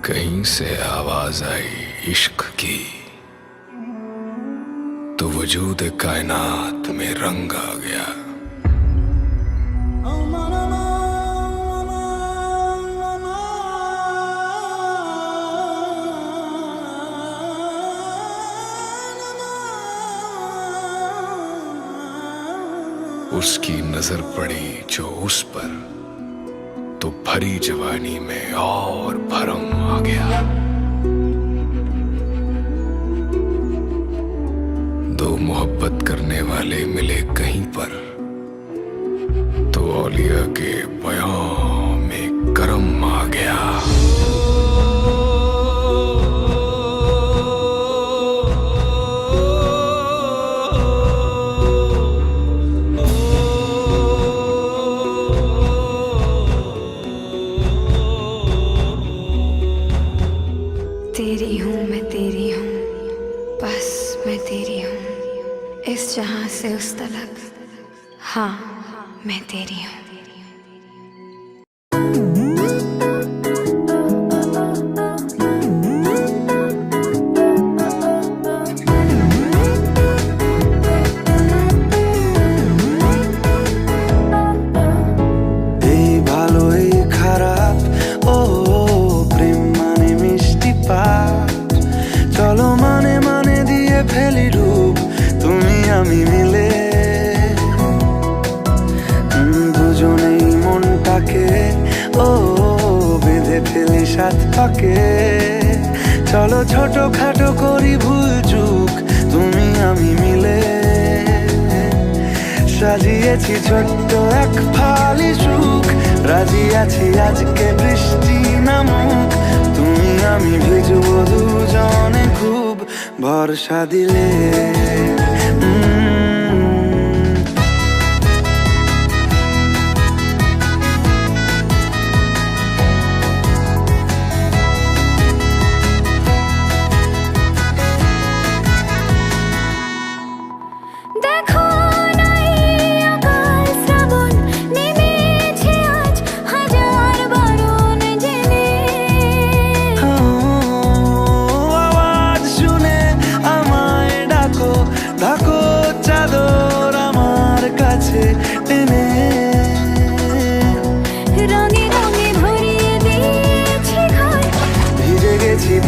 कहीं से आवाज आई इश्क की, तो वजूद कायनात में रंग आ गया। उसकी नजर पड़ी जो उस पर, तो भरी जवानी में और भरम आ गया। दो मोहब्बत करने वाले मिले कहीं पर, तो औलिया के बयां में करम आ गया। तेरी हूँ मैं तेरी हूँ, बस मैं तेरी हूँ, इस जहां से उस तलक। हाँ मैं तेरी हूँ। আমি মিলে দুজনেই মনটাকে বেঁধে ফেলি সাত পাকে। চলো ছোট খাটো করি ভুল চুক তুমি আমি মিলে। সাজিয়েছি ছোট্ট এক ফালি সুখ, রাজি আছি আজকে বৃষ্টি নামুক। তুমি আমি ভিজবো দুজনে খুব ভরসা দিলে।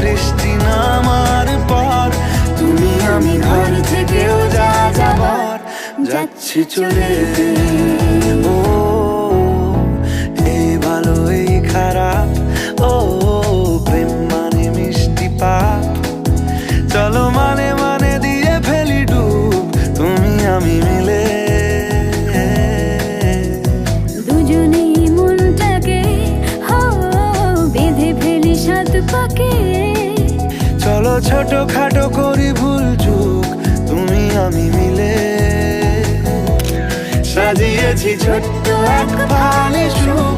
বৃষ্টি নামার পর তুমি আমি ঘর থেকেও যা যাবার যাচ্ছি চলে। ও এই ভালো এই খারাপ, ও প্রেম মানে মিষ্টি পাপ। চলো মানে মানে দিয়ে ফেলি ডুব তুমি আমি মিলে। দুজনেই মনটাকে বেঁধে ফেলি সাত পাকে। চলো ছোট খাটো করি ভুল চুক তুমি আমি মিলে। সাজিয়েছি ছোট্ট এক ফালি সুখ,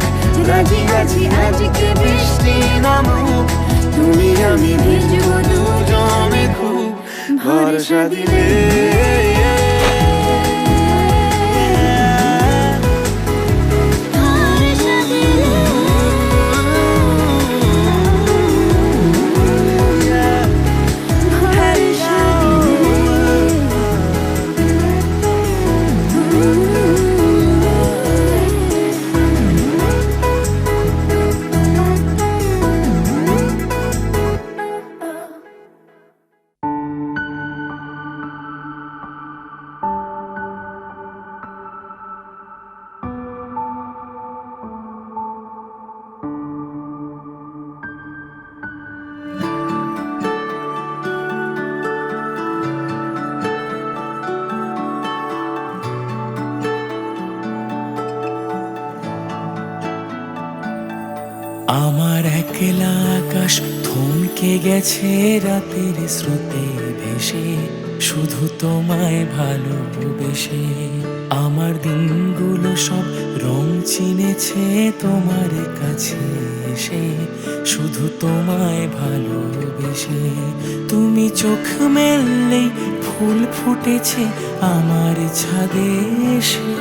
রাজি আছি আজকে বৃষ্টি নামুক। তুমি আমি ভিজবো দুজনে খুব ভরসা দিলে। আমার একলা আকাশ থমকে গেছে রাতের স্রোতে ভেসে, শুধু তোমায় ভালোবেসে। আমার দিনগুলো সব রং চিনেছে তোমার কাছে এসে, শুধু তোমায় ভালোবেসে। তুমি চোখ মেললেই ফুল ফুটেছে আমার ছাদে এসে।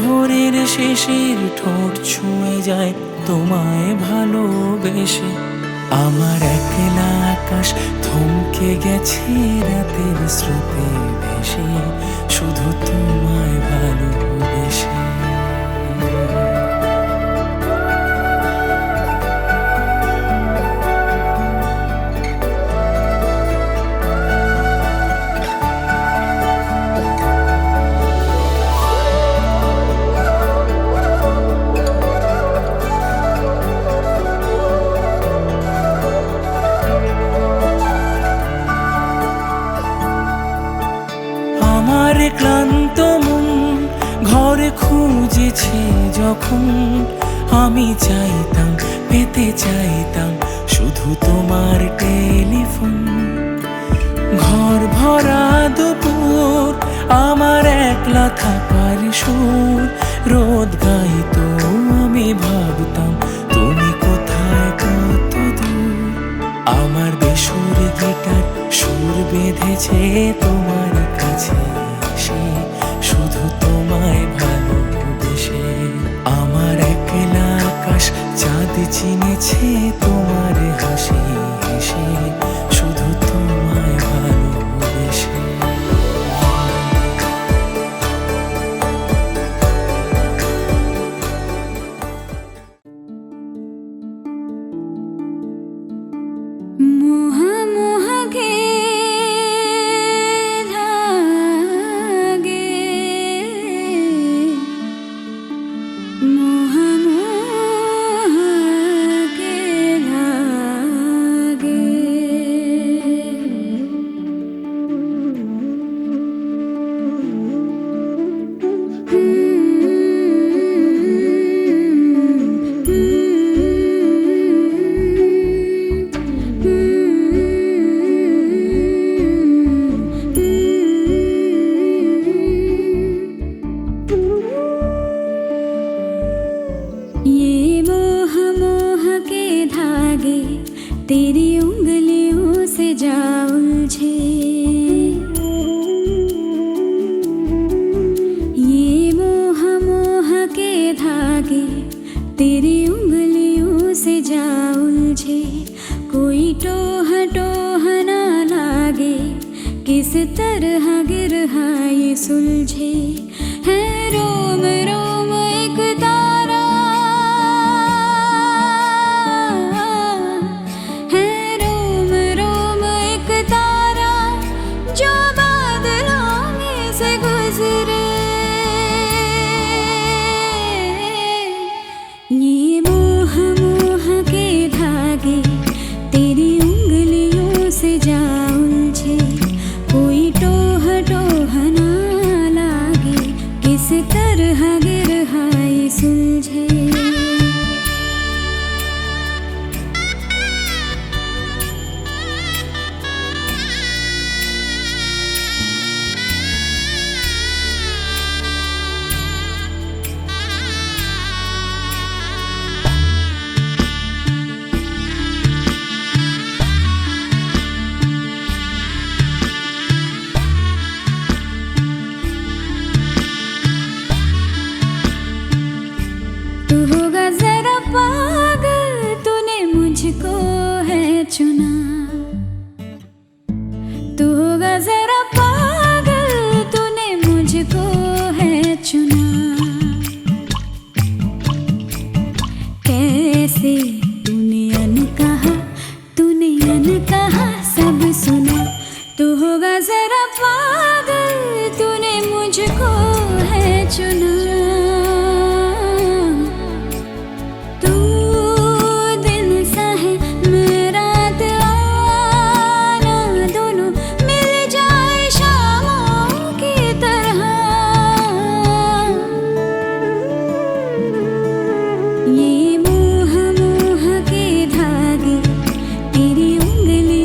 ভোরের শেষের ঠোঁট ছুঁয়ে যায় তোমায় ভালোবেসে। আমার একলা আকাশ থমকে গেছে রাতের স্রোতে ভেসে, শুধু তোমায় ভালোবেসে। আমার ক্লান্ত মন ঘরে খুঁজেছে যখন, আমি চাইতাম পেতে চাইতাম শুধু তোমার টেলিফোন। ঘর ভরা দুপুর আমার একলা থাকার সুর, রোদ গাইতো আমি ভাবতাম তুমি কোথায় কত দূর। আমার বেসুর গিটার সুর বেঁধেছে তোমার কাছে এসে, শুধু তোমায় ভালোবেসে। আমার একলা আকাশ চাঁদ চিনেছে তোমার হাসি হেসে, শুধু তোমায় ভালোবেসে। मोह मोह के धागे, मोह मोह के धागे, ये मोह मोह के धागे तेरी उंगलियों से जा उलझे। ये मोह मोह के धागे तेरी उंगलियों से जा उलझे। कोई टोह टोह ना लागे, किस तरह गिरहा ये सुलझे। है रोम रोम एक तारा, है रोम रोम एक तारा जो बादलों में से गुजरे। ये मोह मोह के धागे तेरी उंगलियों से जा उलझे। कोई टोह टोह ना लागे, किस तरह गिरहा ये सुलझे। तू होगा जरा पागल, तूने मुझको है चुना। तू होगा जरा पागल, तूने मुझको है चुना। कैसे तूने अनकहा सब सुना। तू होगा जरा पागल, तूने मुझको है चुना। तू दिन सा है मैं रात आना, दोनों मिल जाए शामों की तरह। ये मोह मोह के धागे तेरी उंगली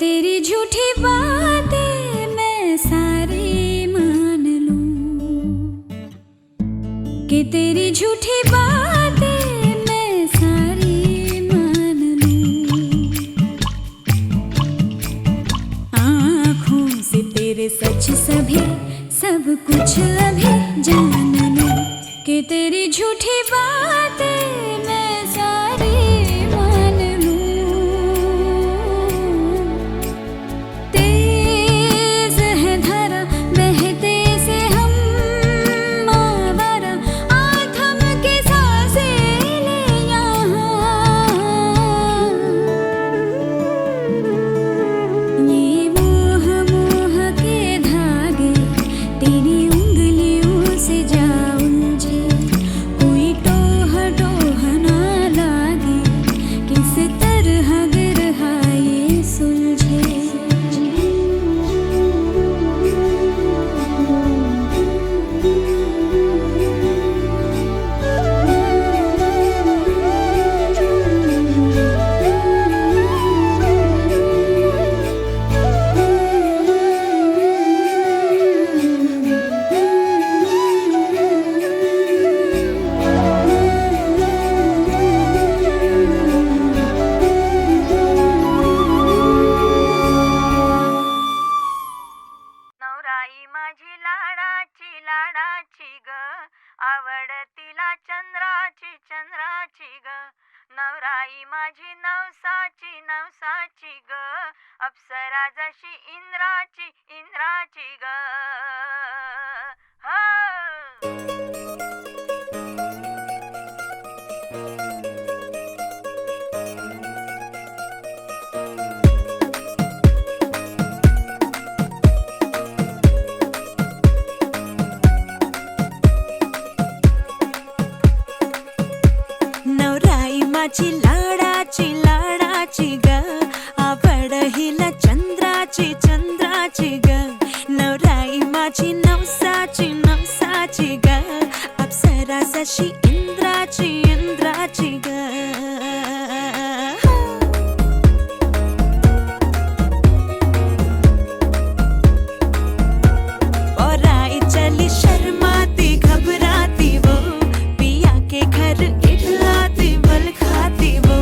तेरी झूठी बातें मैं सारी मान लूं, कि तेरी झूठी बातें मैं सारी मान लूं। आँखों से तेरे सच सभी सब कुछ अभी जान लूं, कि तेरी झूठी बातें मैं सारी मान लूं। तेज है धारा बहते से हम आवारा, आ थम के सांसें ले यहाँ। ये मोह मोह के धागे तेरी उंगलियों से जा उलझे, कोई टोह टोह ना लागे, किस तरह गिरहा ये सुलझे। नवराई माझी लाडाची लाडाची ग, आवडतीला चंद्राची चंद्राची ग। नवराई माझी नवसाची नवसाची ग, अप्सरा जशी इंद्राची इंद्राची ग। हो नवराई माझी लाडाची लाडाची ग, आवड हिला चंद्राची चंद्राची ग। नवराई माझी नवसाची नवसाची ग, अप्सरा जशी इंद्राची इंद्राची ग। और आई चली शर्माती घबराती वो, पिया के घर इठलाती बल खाती वो।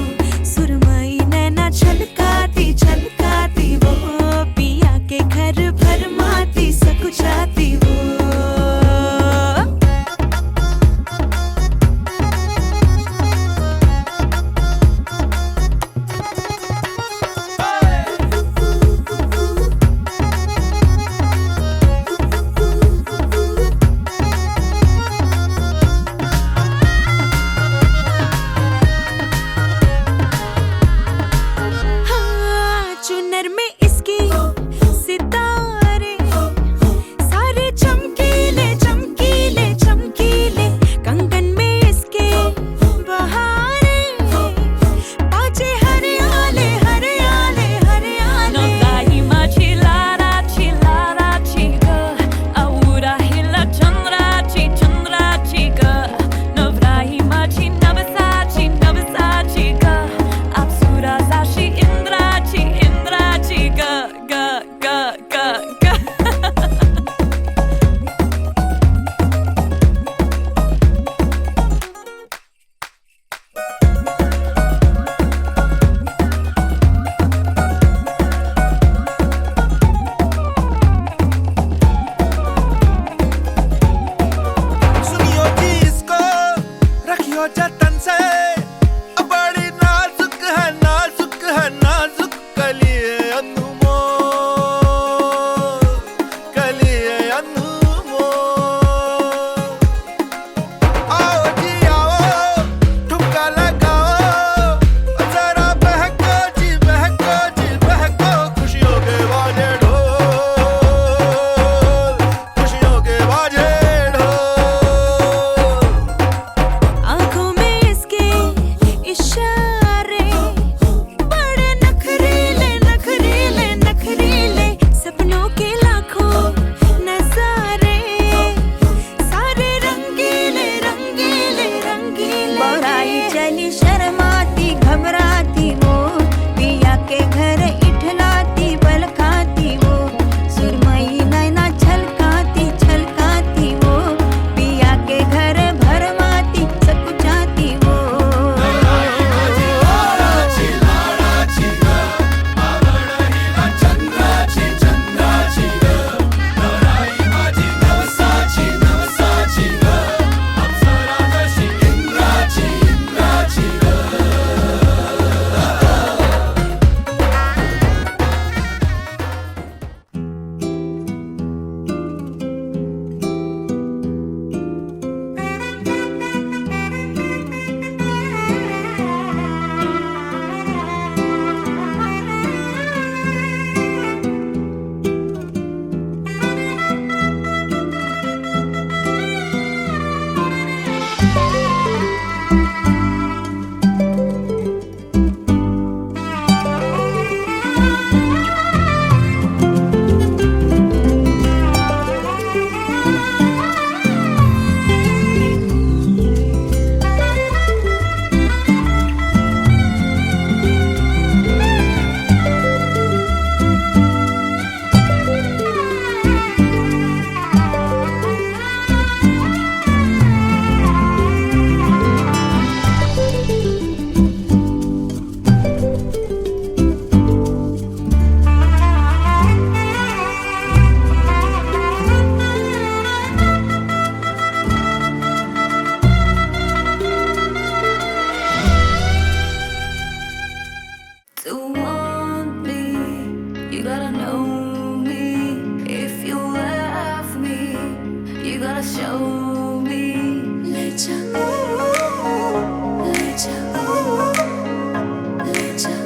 You gotta know me if you love me. You gotta show me. Let जा, let जा, let जा,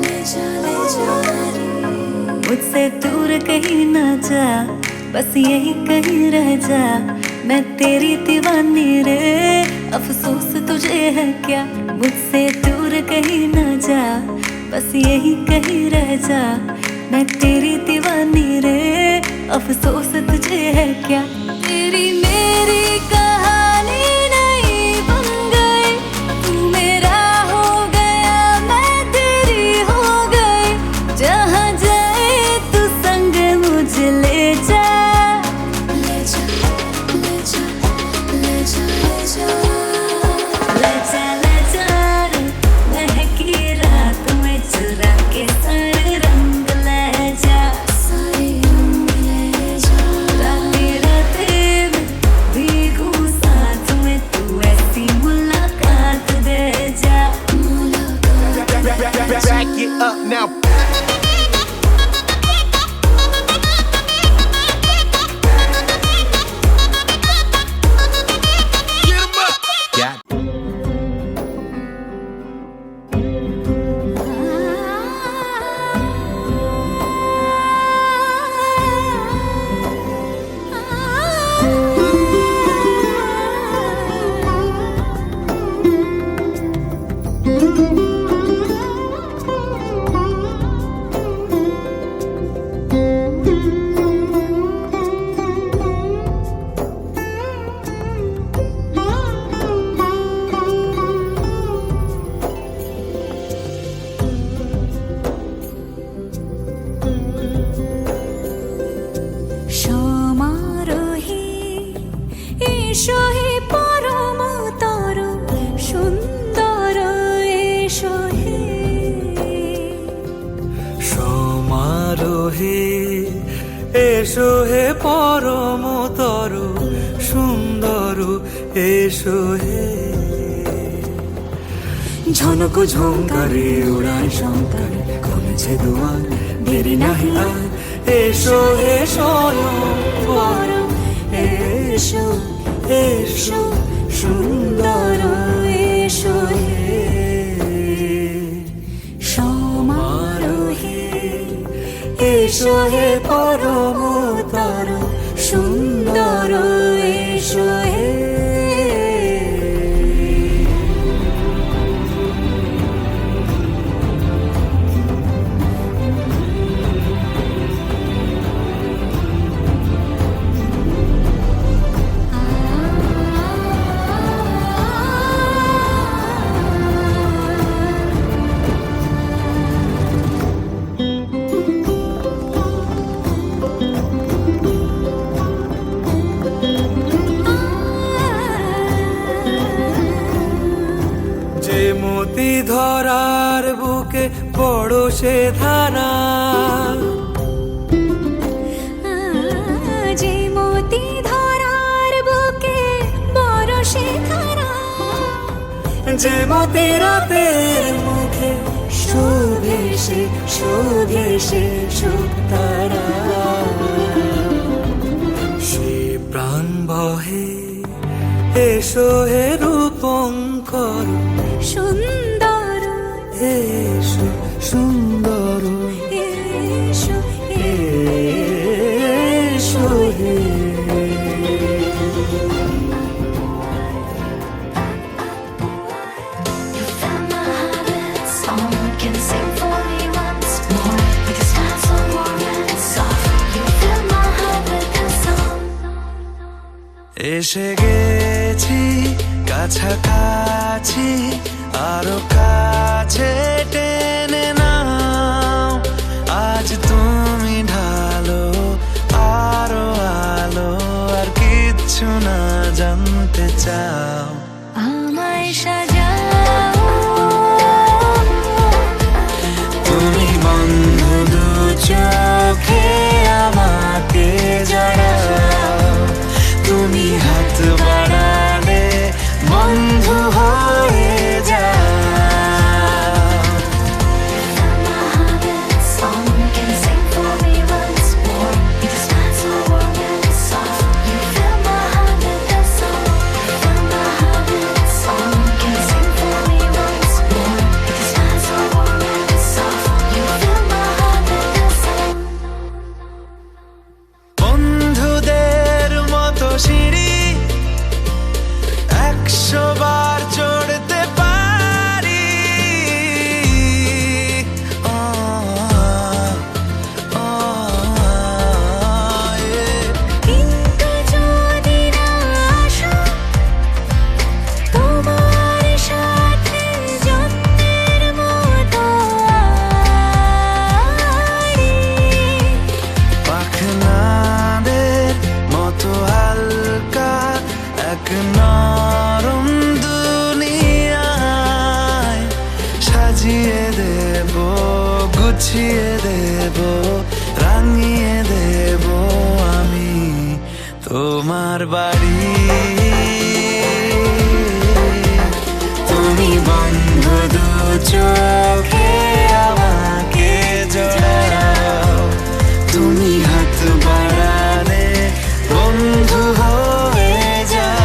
let जा, ले जा रे। मुझसे दूर कहीं ना जा, बस यही कहीं रह जा। मैं तेरी दीवानी रे, अफसोस तुझे है क्या। मुझसे दूर कहीं ना जा, बस यही कहीं रह जा। मैं तेरी दीवानी रे, अफसोस तुझे है क्या। तेरी मेरी कहानी नहीं बन गई, तू मेरा हो गया मैं तेरी हो गई। जहाँ जाए तू संग मुझे ले जा। ले जा, ले जा, ले जा, ले जा। ले जा ले जा रे, महकी रात में चुरा के सारे रंग ले जा। सारे रंग ले जा। रातें रातें में भीगू साथ में, तू ऐसी मुलाकात दे जा। Back it up now. Get 'em up. Got সমারোহে এসো হে পরম তর সুন্দর এসো হে। সমারোহে এসো হে পরমতর সুন্দর এসো হে। ঝনক ঝঙ্কারে উড়ায় শঙ্কর, খুলেছে দুয়ার দেরি নাহি আর। এসো হে স্বয়ংবর, এসো এসো সুন্দর এসো হে। সমারোহে এসো হে পরমতর সুন্দর এসো হে। যে মতি ধরার বুকে বড় সে ধারা, যে মতি ধরার বুকে বড় সে ধারা। যে মতি রাতের মুখে শোভে সে সুতারা। সে প্রাণ বহে এসো হে রূপঙ্কর সুন্দর এসো সুন্দর এসো এসো হে। You fill my heart with song. Can sing for me once more. With your smile so warm and soft. You fill my heart with a song. এসে গেছি কাছাকাছি, আরো কাছে টেনে নাও। আজ তুমি ঢালো আরো আলো, আর কিচ্ছু না জানতে চাও। আমায় সাজাও, তুমি বন্ধ দু চোখে আমাকে জড়াও। তুমি হাত বাড়ালে বন্ধু হয়ে যাও। Fill my heart with সাজিয়ে দেব, গুছিয়ে দেব, রাঙিয়ে দেব আমি তোমার বাড়ি। তুমি বন্ধ দু চোখে আমাকে জড়াও, তুমি হাত বাড়ালে বন্ধু হয়ে যাও।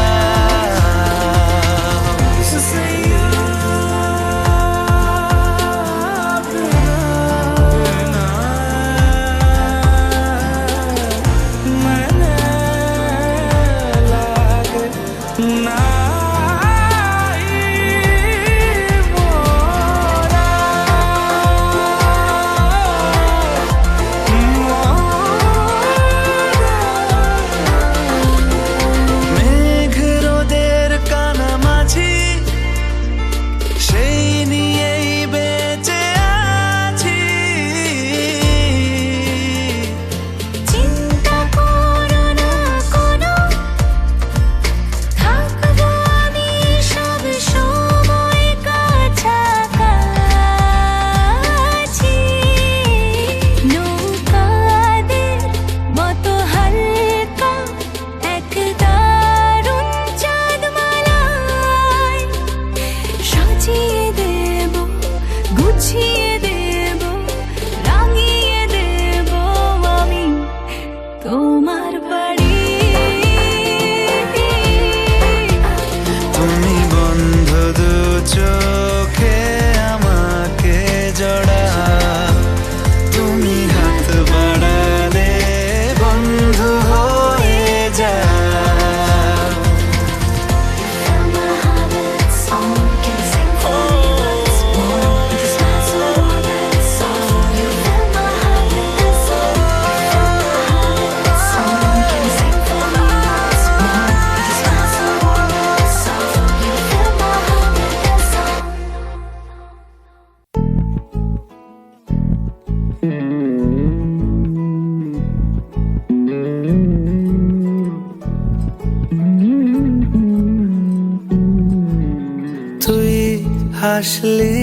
হাসলি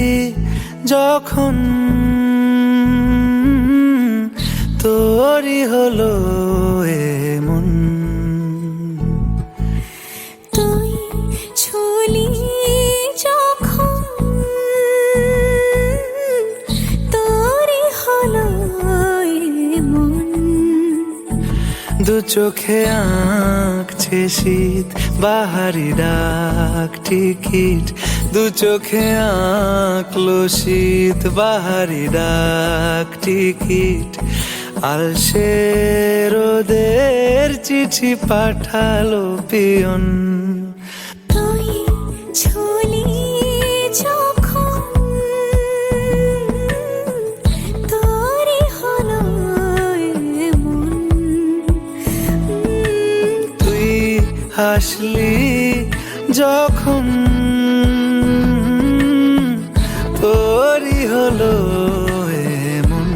যখন তোরই হলো এমন, তুই ছুলি যখন তোরই হলো এমন। দু চোখে আঁকছে শীত বাহারি ডাক টিকিট, দু চোখে আঁকলো শীত বাহারি ডাক টিকিট। আলসে রোদের চিঠি পাঠালো পিয়ন, তুই ছুলি যখন তোরই হলো এমন। তুই হাসলি যখন তোরই হলো এমন।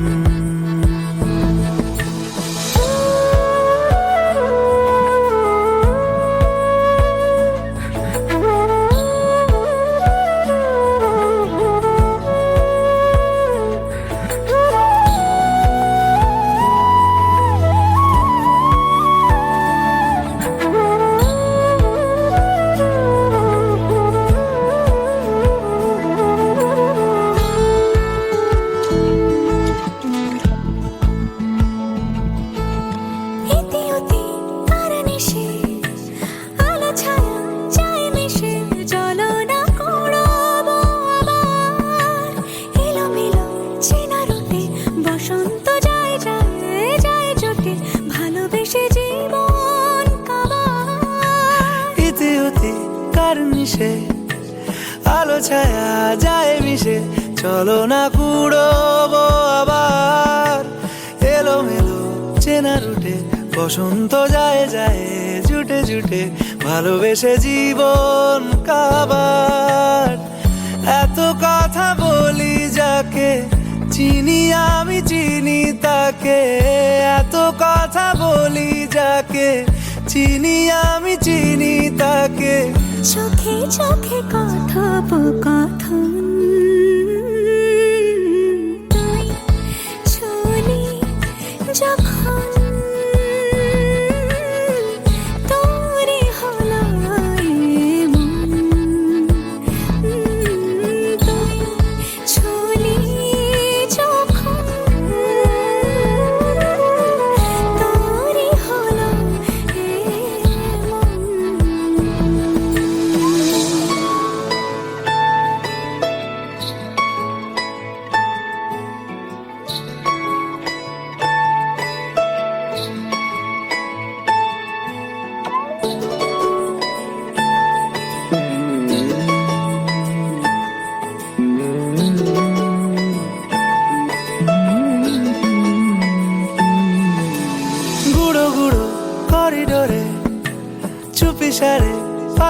আলো ছায়া যায় মিশে, চলো না কুড়োবো আবার এলোমেলো চেনা রুটে। বসন্ত যায় যায় জুটে জুটে, ভালোবেসে জীবন কাবার। এত কথা বলি যাকে চিনি আমি চিনি তাকে, এত কথা বলি যাকে চিনি আমি চিনি তাকে। চোখে চোখে কথোপকথন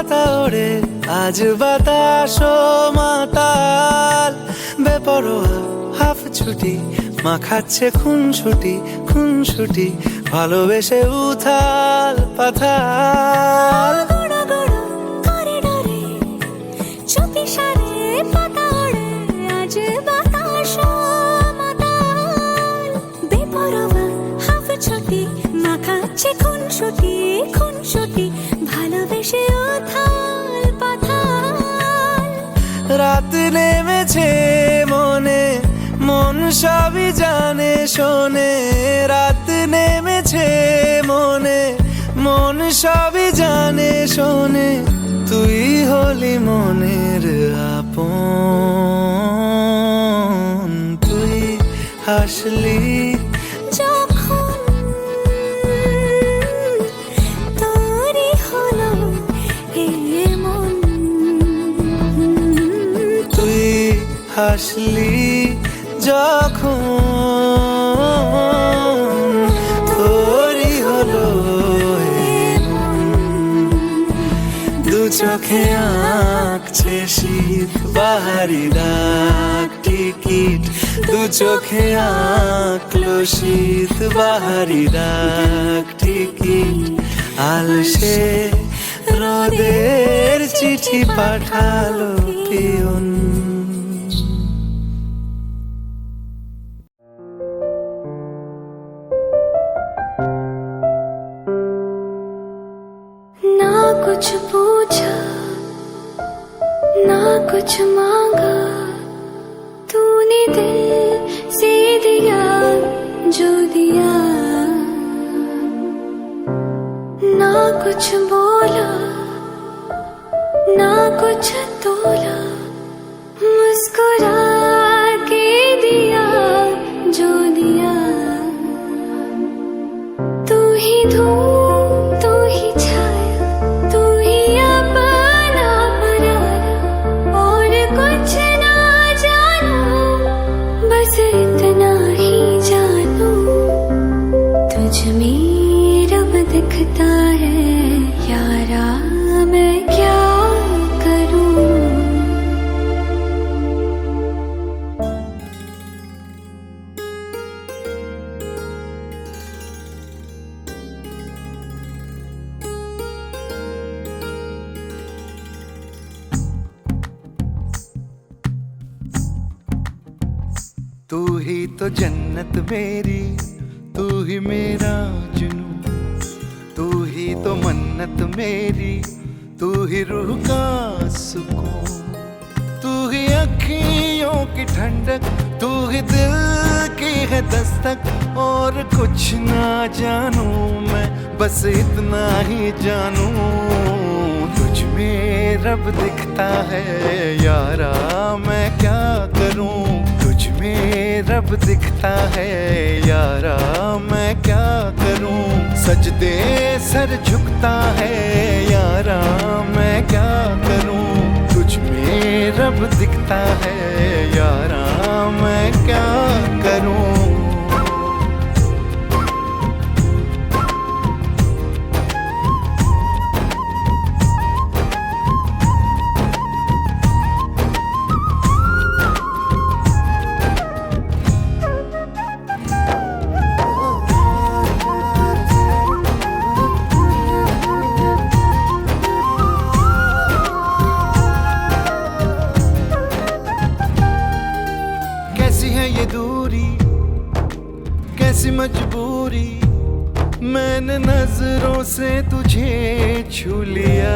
পাতা ওড়ে আজ বাতাসো মাতাল, বেপরোয়া হাফ ছুটি মাখাচ্ছে খুনসুটি ভালোবেসে উথাল পাথাল। খুনসুটি ভালোবেসে উথাল পাথাল। রাত নেমেছে মনে মন সবই জানে শোনে, রাত নেমেছে মনে মন সবই জানে শোনে, তুই হলি মনের আপন। তুই হাসলি যখন তোরই হলো এই মন, তুই হাসলি যখন তোরই হলো দু চোখে আঁকছে শীত বাহারি ডাক টিকিট, দু চোখে আঁকলো শীত বাহারি ডাক টিকিট, আলসে রোদের চিঠি পাঠালো পিয়ন। ना कुछ पूछा ना कुछ मांगा, तूने दिल से दिया जो दिया, ना कुछ बोला ना कुछ तोला, मुस्कुरा के दिया जो दिया, तू ही धूप तू ही छाया तू ही अपना पराया, और कुछ ना जानू बस इतना ही जानू, तुझ में रब दिखता है यारा मैं क्या करूं। तू ही तो जन्नत मेरी, तू ही मेरा जुनू, तू ही तो मन्नत मेरी, तू ही रूह का सुकून, तू ही अखियों की ठंडक, तू ही दिल की है दस्तक, और कुछ ना जानू मैं बस इतना ही जानू, तुझ में रब दिखता है यारा मैं क्या करूं, तुझ में रब दिखता है यारा मैं क्या करूं, सजदे सर झुकता है यारा मैं क्या करूं, तुझ में रब दिखता है यारा मैं क्या करूं। कैसी मजबूरी मैंने नजरों से तुझे छू लिया,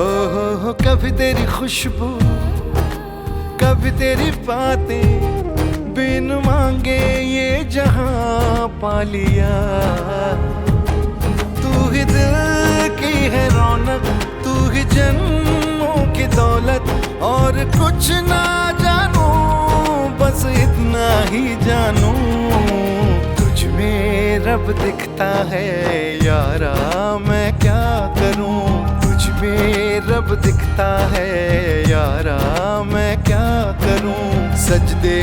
ओहो कभी तेरी खुशबू कभी तेरी बातें, बिन मांगे ये जहां पा लिया, तू ही दिल की है रौनक, तू ही जन्मों की दौलत, और कुछ ना जानू बस इतना ही जानू, तुझ में रब दिखता है यारा मैं क्या करूं, तुझ में रब दिखता है यारा मैं क्या करूं, सजदे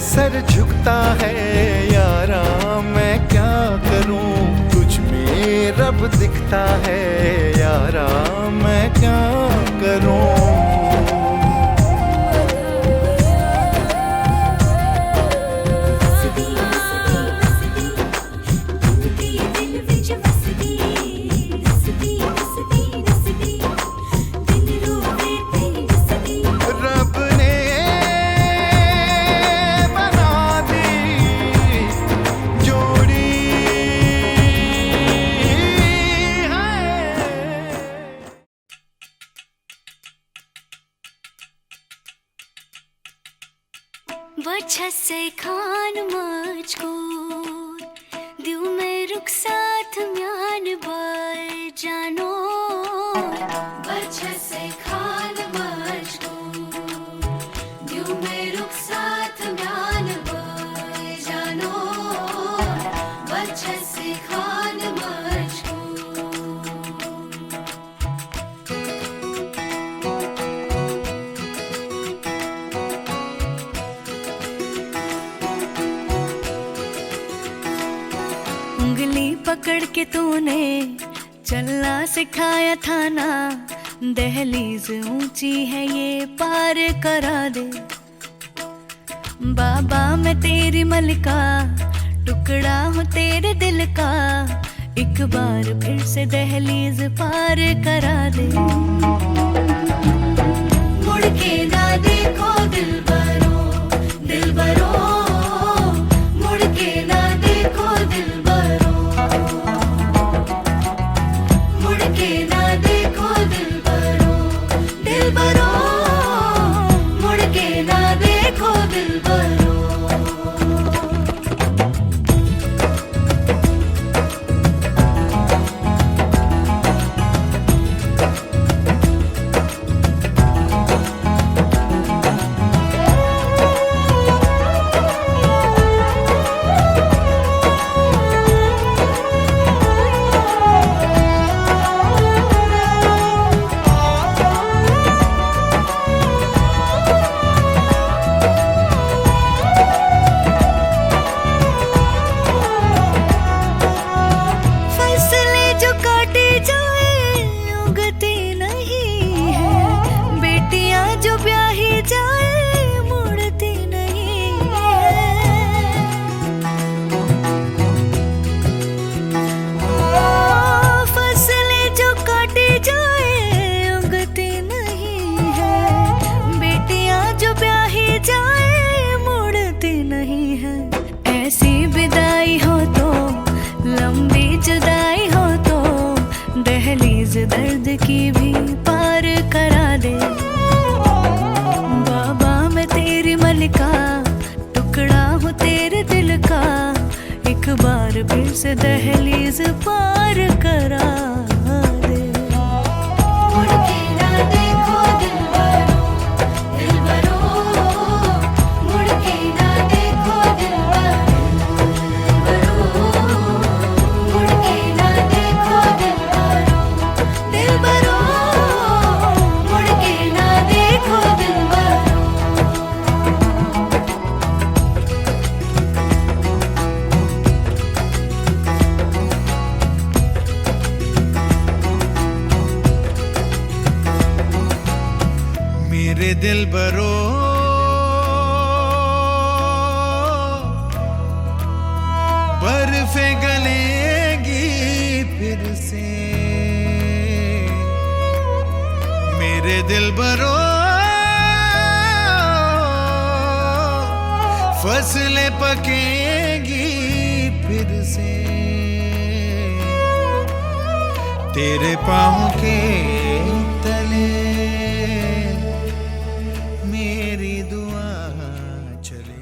सर झुकता है यारा मैं क्या करूं, तुझ में रब दिखता है यारा, मैं क्या करूं। वजह से खान मुझको दिल में रुक साथ म्यान बार जानो, वजह से खान मुझको दिल में रुक साथ म्यान बार जानो, वजह से खान मुझको। उंगली पकड़ के तूने चलना सिखाया था ना, दहलीज ऊंची है ये पार करा दे। बाबा मैं तेरी मलिका, टुकड़ा हूँ तेरे दिल का, एक बार फिर से दहलीज पार करा दे। मुड़ के ना देखो दिलबरो, दिलबरो, मुड़ के ना देखो दिलबरो, मुड़ के ना देखो दिलबरो, दिलबरो, मुड़ के ना देखो दिलबरो। दर्द की भी पार करा दे। बाबा मैं तेरी मलिका, टुकड़ा हूँ तेरे दिल का, एक बार फिर से दहलीज पार करा दे। मुड़ के ना देखो दिलबरो, दिलबरो, मुड़ के ना देखो दिलबरो, मुड़ के ना देखो दिलबरो, दिलबरो, मुड़ के ना देखो दिलबरो। मेरे दिलबरो बर्फे गलेगी फिर से, मेरे दिलबरो फसलें पकेगी फिर से, तेरे पाँव के तले मेरी दुआ चले।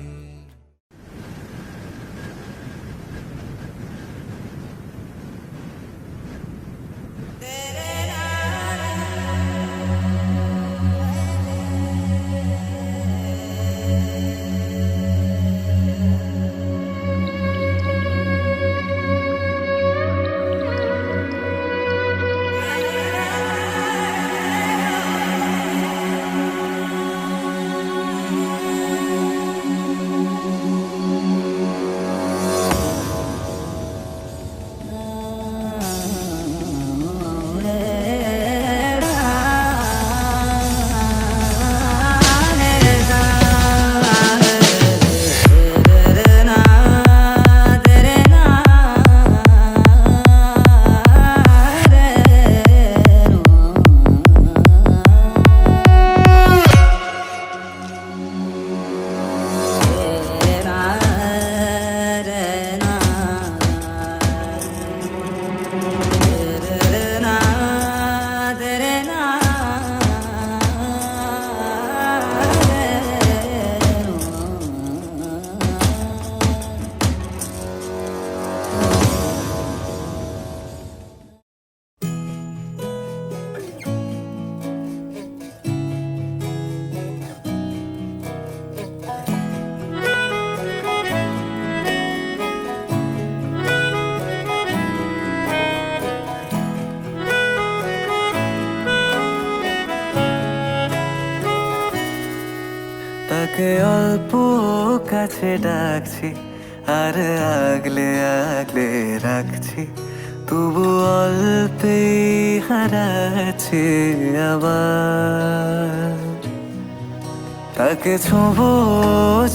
তাকে অল্প কাছে ডাকছি আর আগলে আগলে রাখছি, তবু অল্পে হারাচ্ছে আবার। তাকে ছোঁবো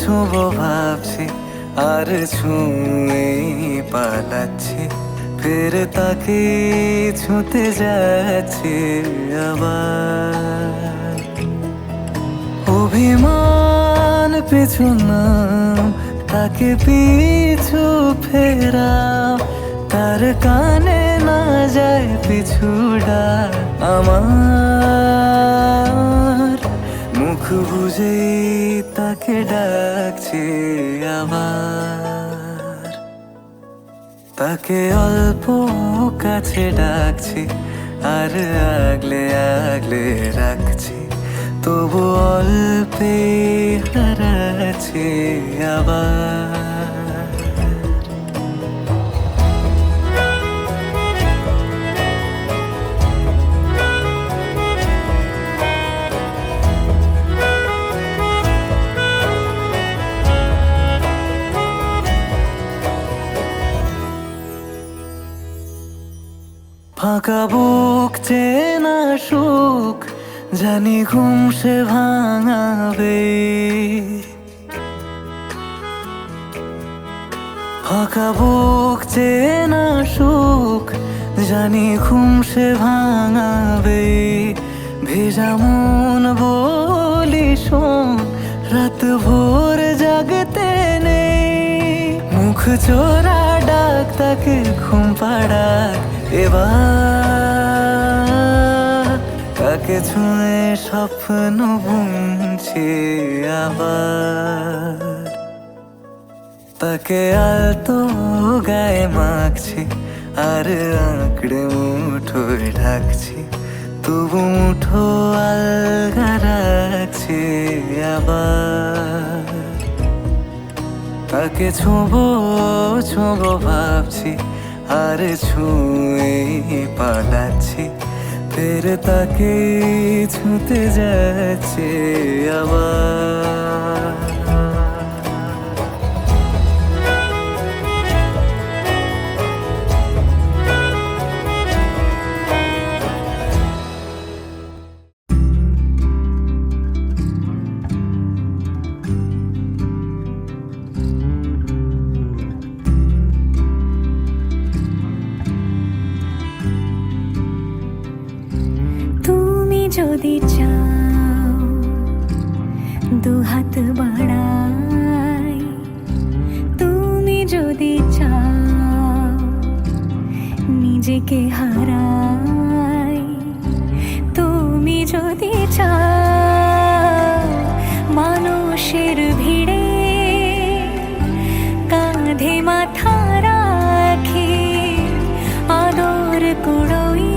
ছোঁবো ভাবছি আর ছুঁয়ে পালাচ্ছি, ফের তাকে ছুঁতে যাচ্ছে আবার। অভিমান পিছু নাম, তাকে পিছু ফেরাও, তার কানে না যায় পিছু ডাক আমার। মুখ বুঝে তাকে ডাকছে আবার। তাকে অল্প কাছে ডাকছি আর আগলে আগলে রাখছি, তবু অল্পে হারাচ্ছে আবার। ফাঁকা বুক চেনা সুখ জানি ঘুম সে ভাঙাবে, ফাঁকা বুক চেনা সুখ জানি ঘুম সে ভাঙাবে। ভেজা মন বলি শোন, রাত ভোর জাগতে নেই, মুখ চোরা ডাক তাকে ঘুম পাড়াক এবার। তাকে ছুঁয়ে স্বপ্ন বুনছি আবার। তাকে আলতো গায়ে মাখছি আর আঁকড়ে মুঠোয় ঢাকছি, তবু মুঠো আলগা রাখছি আবার। তাকে ছোঁবো ছোঁবো ভাবছি আর ছুঁয়ে পালাচ্ছি, ফের তাকে ছুঁতে যাচ্ছে আবার। যদি চাও দুহাত বাড়াই, তুমি যদি চাও নিজেকে হারাই, তুমি যদি চাও মানুষের ভিড়ে কাঁধে মাথা রাখি আদর কুড়োই,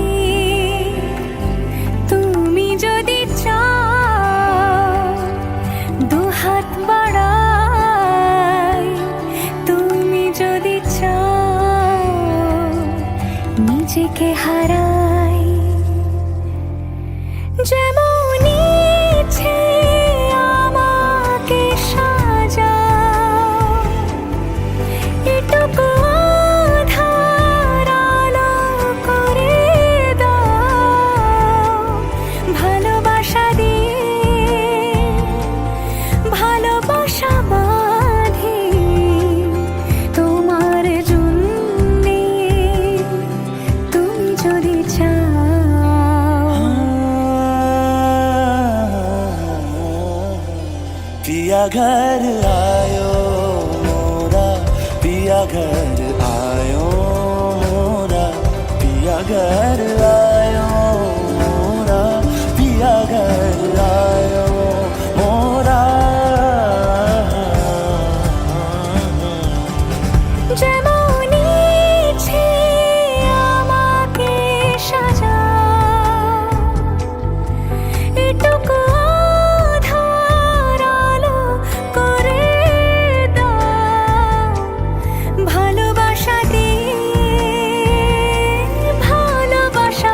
নিজেকে হারাই। যেমন ইচ্ছে আমাকে সাজাও, এটুকু আধার আলো করে দাও, ভালোবাসা দিয়ে ভালোবাসা বাঁধি তোমার জন্যে, তুমি যদি চাও। पिया घर आयो मोरा, पिया घर आयो मोरा, पिया घर आयो मोरा, पिया घर आयो मोरा। যেমন ইচ্ছে আমাকে সাজাও, এটুকু আধার আলো করে দাও, ভালোবাসা দিয়ে ভালোবাসা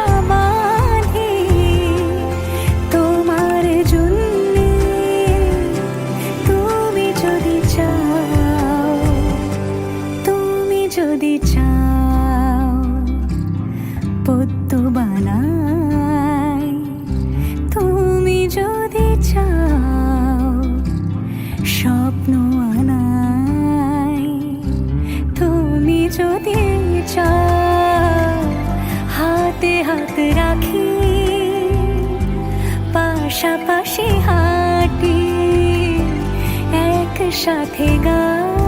পাশাপাশি হাঁটি একসাথে গাই